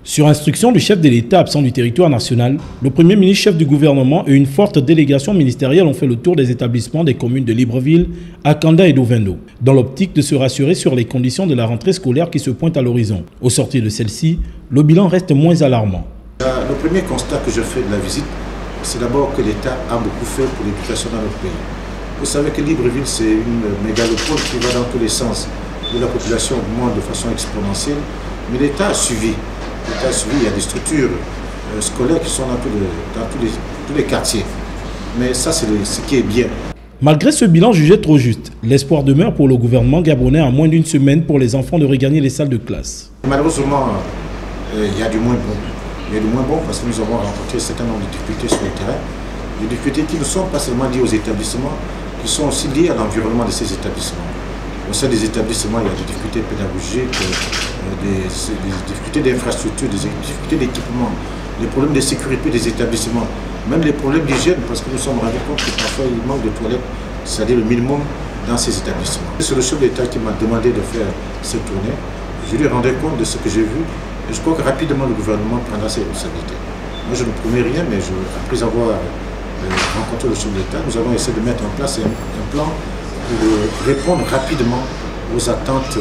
Sur instruction du chef de l'État absent du territoire national, le Premier ministre, chef du gouvernement et une forte délégation ministérielle ont fait le tour des établissements des communes de Libreville, Akanda et d'Ovendo, dans l'optique de se rassurer sur les conditions de la rentrée scolaire qui se pointe à l'horizon. Au sortir de celle-ci, le bilan reste moins alarmant. Le premier constat que je fais de la visite, c'est d'abord que l'État a beaucoup fait pour l'éducation dans notre pays. Vous savez que Libreville, c'est une mégalopole qui va dans tous les sens, où la population augmente de façon exponentielle, mais l'État a suivi. Il y a des structures scolaires qui sont dans tous les quartiers. Mais ça, c'est ce qui est bien. Malgré ce bilan jugé trop juste, l'espoir demeure pour le gouvernement gabonais à moins d'une semaine pour les enfants de regagner les salles de classe. Malheureusement, il y a du moins bon. Il y a du moins bon parce que nous avons rencontré un certain nombre de difficultés sur le terrain. Des difficultés qui ne sont pas seulement liées aux établissements, qui sont aussi liées à l'environnement de ces établissements. Au sein des établissements, il y a des difficultés pédagogiques, des difficultés d'infrastructure, des difficultés d'équipement, les problèmes de sécurité des établissements, même les problèmes d'hygiène, parce que nous sommes rendus compte que parfois il manque de toilettes, c'est-à-dire le minimum dans ces établissements. C'est le chef d'État qui m'a demandé de faire cette tournée. Je lui rendais compte de ce que j'ai vu et je crois que rapidement le gouvernement prendra ses responsabilités. Moi je ne promets rien, mais après avoir rencontré le chef d'État, nous allons essayer de mettre en place un plan pour répondre rapidement aux attentes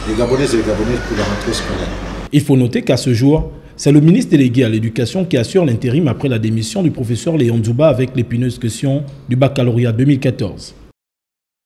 des Gabonaises et des Gabonais pour la rentrée scolaire. Il faut noter qu'à ce jour, c'est le ministre délégué à l'éducation qui assure l'intérim après la démission du professeur Léon Djouba avec l'épineuse question du baccalauréat 2014.